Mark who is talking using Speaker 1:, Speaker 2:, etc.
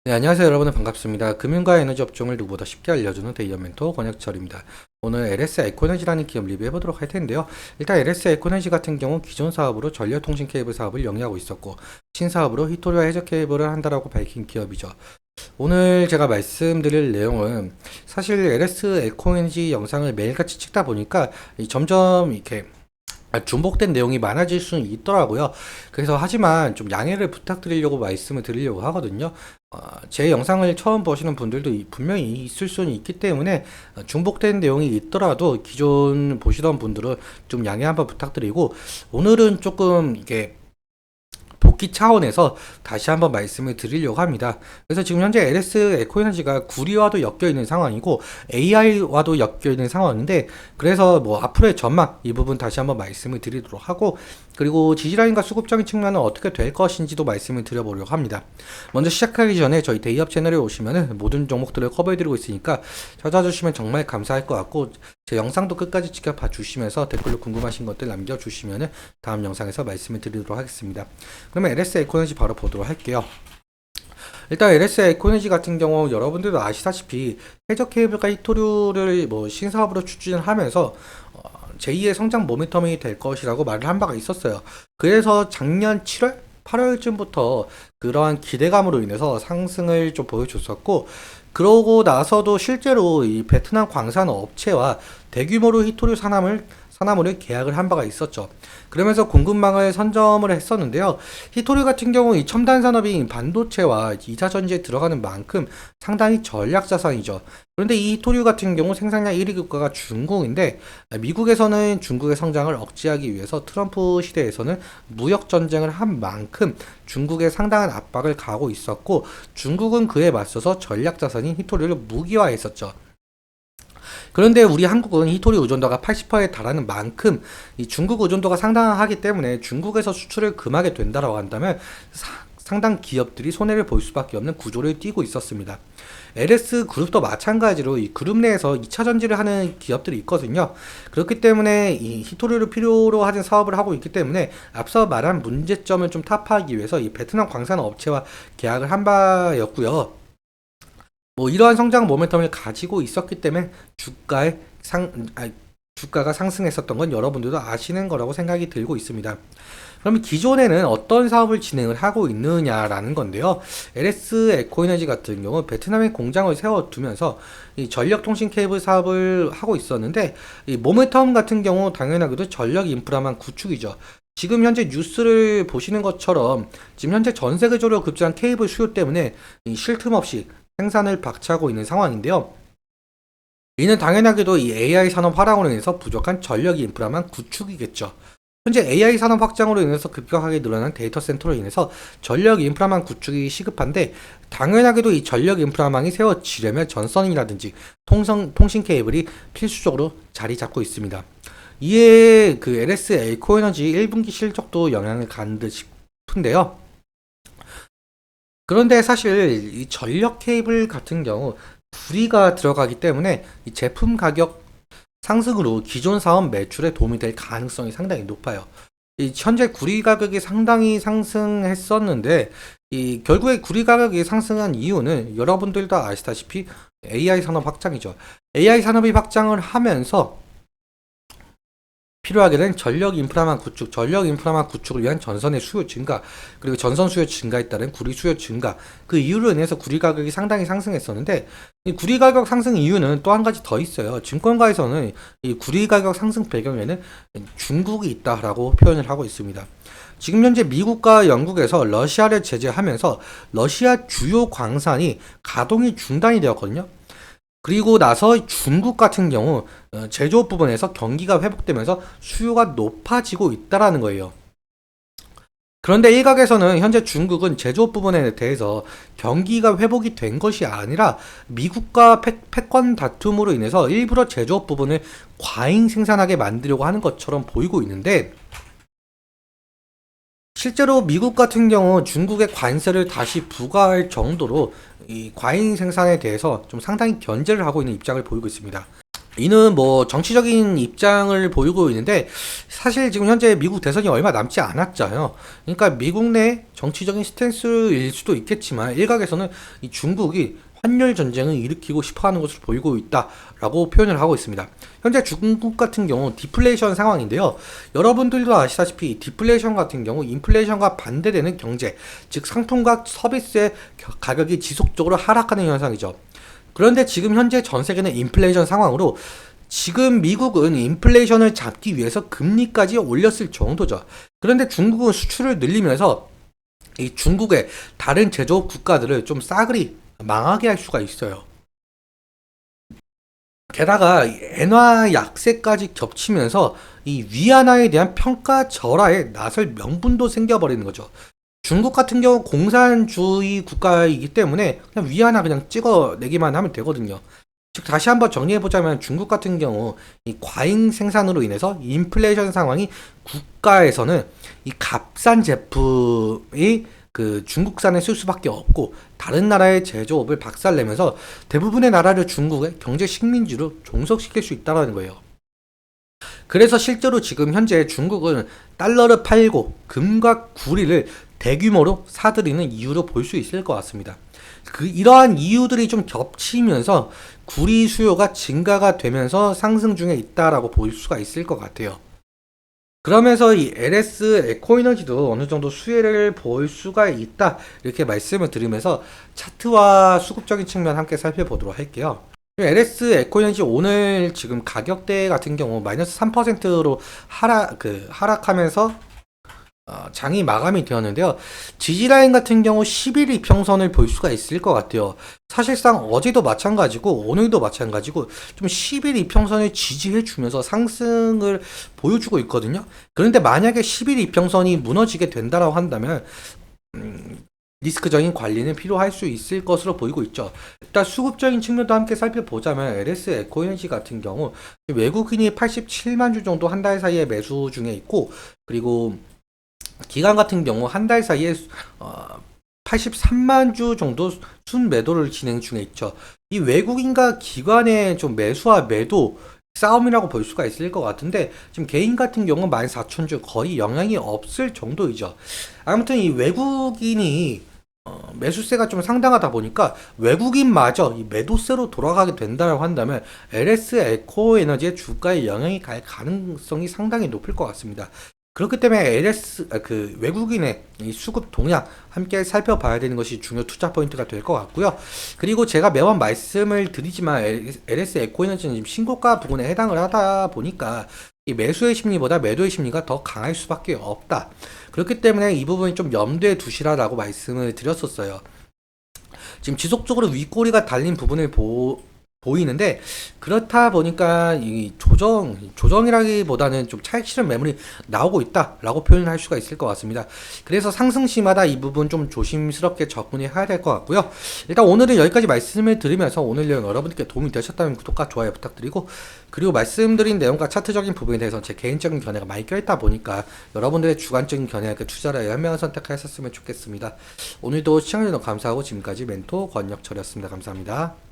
Speaker 1: 네, 안녕하세요 여러분 반갑습니다. 금융과 에너지 업종을 누구보다 쉽게 알려주는 데이어 멘토 권혁철입니다. 오늘 LS 에코에너지라는 기업 리뷰해 보도록 할 텐데요. 일단 LS 에코에너지 같은 경우 기존 사업으로 전력통신 케이블 사업을 영위하고 있었고 신사업으로 히토리와 해저 케이블을 한다라고 밝힌 기업이죠. 오늘 제가 말씀드릴 내용은 사실 LS 에코에너지 영상을 매일같이 찍다 보니까 점점 이렇게 중복된 내용이 많아질 수는 있더라고요. 그래서 하지만 좀 양해를 부탁드리려고 말씀을 드리려고 하거든요. 제 영상을 처음 보시는 분들도 분명히 있을 수는 있기 때문에 중복된 내용이 있더라도 기존 보시던 분들은 좀 양해 한번 부탁드리고 오늘은 조금 이게 복귀 차원에서 다시 한번 말씀을 드리려고 합니다. 그래서 지금 현재 LS 에코에너지가 구리와도 엮여 있는 상황이고 AI와도 엮여 있는 상황인데 그래서 뭐 앞으로의 전망 이 부분 다시 한번 말씀을 드리도록 하고 그리고 지지라인과 수급적인 측면은 어떻게 될 것인지도 말씀을 드려보려고 합니다. 먼저 시작하기 전에 저희 데이업 채널에 오시면은 모든 종목들을 커버해드리고 있으니까 찾아주시면 정말 감사할 것 같고 제 영상도 끝까지 지켜봐 주시면서 댓글로 궁금하신 것들 남겨주시면은 다음 영상에서 말씀을 드리도록 하겠습니다. 그러면 LS 에코에너지 바로 보도록 할게요. 일단 LS 에코에너지 같은 경우 여러분들도 아시다시피 해저 케이블과 히토류를 뭐 신사업으로 추진을 하면서 제2의 성장 모멘텀이 될 것이라고 말을 한 바가 있었어요. 그래서 작년 7월 8월쯤부터 그러한 기대감으로 인해서 상승을 좀 보여줬었고 그러고 나서도 실제로 이 베트남 광산 업체와 대규모로 히토류 산화물을 계약을 한 바가 있었죠. 그러면서 공급망을 선점을 했었는데요. 히토류 같은 경우 이 첨단 산업인 반도체와 2차 전지에 들어가는 만큼 상당히 전략 자산이죠. 그런데 이 히토류 같은 경우 생산량 1위 국가가 중국인데 미국에서는 중국의 성장을 억제하기 위해서 트럼프 시대에서는 무역 전쟁을 한 만큼 중국에 상당한 압박을 가하고 있었고 중국은 그에 맞서서 전략 자산인 히토류를 무기화했었죠. 그런데 우리 한국은 히토리 의존도가 80%에 달하는 만큼 이 중국 의존도가 상당하기 때문에 중국에서 수출을 금하게 된다라고 한다면 상당 기업들이 손해를 볼 수밖에 없는 구조를 띠고 있었습니다. LS 그룹도 마찬가지로 이 그룹 내에서 2차 전지를 하는 기업들이 있거든요. 그렇기 때문에 이 히토리를 필요로 하는 사업을 하고 있기 때문에 앞서 말한 문제점을 좀 타파하기 위해서 이 베트남 광산 업체와 계약을 한 바였고요. 뭐 이러한 성장 모멘텀을 가지고 있었기 때문에 주가가 상승했었던 건 여러분들도 아시는 거라고 생각이 들고 있습니다. 그러면 기존에는 어떤 사업을 진행을 하고 있느냐라는 건데요. LS 에코에너지 같은 경우 베트남에 공장을 세워두면서 이 전력통신 케이블 사업을 하고 있었는데 이 모멘텀 같은 경우 당연하게도 전력 인프라만 구축이죠. 지금 현재 뉴스를 보시는 것처럼 지금 현재 전 세계적으로 급증한 케이블 수요 때문에 쉴 틈 없이 생산을 박차고 있는 상황인데요. 이는 당연하게도 이 AI 산업 활황으로 인해서 부족한 전력 인프라만 구축이겠죠. 현재 AI 산업 확장으로 인해서 급격하게 늘어난 데이터 센터로 인해서 전력 인프라만 구축이 시급한데 당연하게도 이 전력 인프라망이 세워지려면 전선이라든지 통신 케이블이 필수적으로 자리 잡고 있습니다. 이에 그 LS 에코에너지 1분기 실적도 영향을 가는 듯 싶은데요. 그런데 사실 이 전력 케이블 같은 경우 구리가 들어가기 때문에 이 제품 가격 상승으로 기존 사업 매출에 도움이 될 가능성이 상당히 높아요. 이 현재 구리 가격이 상당히 상승했었는데 이 결국에 구리 가격이 상승한 이유는 여러분들도 아시다시피 AI 산업 확장이죠. AI 산업이 확장을 하면서 필요하게 된 전력 인프라만 구축을 위한 전선의 수요 증가, 그리고 전선 수요 증가에 따른 구리 수요 증가, 그 이유로 인해서 구리 가격이 상당히 상승했었는데, 이 구리 가격 상승 이유는 또 한 가지 더 있어요. 증권가에서는 이 구리 가격 상승 배경에는 중국이 있다라고 표현을 하고 있습니다. 지금 현재 미국과 영국에서 러시아를 제재하면서 러시아 주요 광산이 가동이 중단이 되었거든요. 그리고 나서 중국 같은 경우 제조업 부분에서 경기가 회복되면서 수요가 높아지고 있다라는 거예요. 그런데 일각에서는 현재 중국은 제조업 부분에 대해서 경기가 회복이 된 것이 아니라 미국과 패권 다툼으로 인해서 일부러 제조업 부분을 과잉 생산하게 만들려고 하는 것처럼 보이고 있는데 실제로 미국 같은 경우 중국의 관세를 다시 부과할 정도로 이 과잉 생산에 대해서 좀 상당히 견제를 하고 있는 입장을 보이고 있습니다. 이는 뭐 정치적인 입장을 보이고 있는데 사실 지금 현재 미국 대선이 얼마 남지 않았잖아요. 그러니까 미국 내 정치적인 스탠스일 수도 있겠지만 일각에서는 이 중국이 환율 전쟁을 일으키고 싶어하는 것으로 보이고 있다라고 표현을 하고 있습니다. 현재 중국 같은 경우 디플레이션 상황인데요. 여러분들도 아시다시피 디플레이션 같은 경우 인플레이션과 반대되는 경제, 즉 상품과 서비스의 가격이 지속적으로 하락하는 현상이죠. 그런데 지금 현재 전 세계는 인플레이션 상황으로 지금 미국은 인플레이션을 잡기 위해서 금리까지 올렸을 정도죠. 그런데 중국은 수출을 늘리면서 이 중국의 다른 제조업 국가들을 좀 싸그리 망하게 할 수가 있어요. 게다가 엔화 약세까지 겹치면서 이 위안화에 대한 평가 절하에 나설 명분도 생겨버리는 거죠. 중국 같은 경우 공산주의 국가이기 때문에 그냥 위안화 그냥 찍어내기만 하면 되거든요. 즉 다시 한번 정리해보자면 중국 같은 경우 이 과잉 생산으로 인해서 인플레이션 상황이 국가에서는 이 값싼 제품이 그 중국산에 쓸 수밖에 없고 다른 나라의 제조업을 박살내면서 대부분의 나라를 중국의 경제 식민지로 종속시킬 수 있다는 거예요. 그래서 실제로 지금 현재 중국은 달러를 팔고 금과 구리를 대규모로 사들이는 이유로 볼 수 있을 것 같습니다. 이러한 이유들이 좀 겹치면서 구리 수요가 증가가 되면서 상승 중에 있다라고 볼 수가 있을 것 같아요. 그러면서 이 LS 에코에너지도 어느 정도 수혜를 볼 수가 있다 이렇게 말씀을 드리면서 차트와 수급적인 측면 함께 살펴보도록 할게요. LS 에코에너지 오늘 지금 가격대 같은 경우 마이너스 3%로 하락하면서 장이 마감이 되었는데요. 지지라인 같은 경우 11 이평선을 볼 수가 있을 것 같아요. 사실상 어제도 마찬가지고 오늘도 마찬가지고 좀 11 이평선을 지지해 주면서 상승을 보여주고 있거든요. 그런데 만약에 11 이평선이 무너지게 된다라고 한다면 리스크적인 관리는 필요할 수 있을 것으로 보이고 있죠. 일단 수급적인 측면도 함께 살펴보자면 LS 에코에너지 같은 경우 외국인이 87만 주 정도 한 달 사이에 매수 중에 있고 그리고 기간 같은 경우 한 달 사이에 83만 주 정도 순매도를 진행 중에 있죠. 이 외국인과 기관의 좀 매수와 매도 싸움이라고 볼 수가 있을 것 같은데 지금 개인 같은 경우 14,000주 거의 영향이 없을 정도이죠. 아무튼 이 외국인이 매수세가 좀 상당하다 보니까 외국인마저 이 매도세로 돌아가게 된다고 한다면 LS 에코에너지의 주가에 영향이 갈 가능성이 상당히 높을 것 같습니다. 그렇기 때문에 외국인의 이 수급 동향 함께 살펴봐야 되는 것이 중요 투자 포인트가 될 것 같고요. 그리고 제가 매번 말씀을 드리지만 LS 에코에너지는 지금 신고가 부분에 해당을 하다 보니까 이 매수의 심리보다 매도의 심리가 더 강할 수밖에 없다. 그렇기 때문에 이 부분이 좀 염두에 두시라라고 말씀을 드렸었어요. 지금 지속적으로 윗꼬리가 달린 부분을 보이는데 그렇다 보니까 이 조정이라기보다는 좀 차익 실현 매물이 나오고 있다라고 표현할 수가 있을 것 같습니다. 그래서 상승 시마다 이 부분 좀 조심스럽게 접근해야 될 것 같고요. 일단 오늘은 여기까지 말씀을 드리면서 오늘 내용 여러분께 도움이 되셨다면 구독과 좋아요 부탁드리고 그리고 말씀드린 내용과 차트적인 부분에 대해서 제 개인적인 견해가 많이 껴있다 보니까 여러분들의 주관적인 견해와 투자를 현명한 선택하셨으면 좋겠습니다. 오늘도 시청해주셔서 감사하고 지금까지 멘토 권혁철이었습니다. 감사합니다.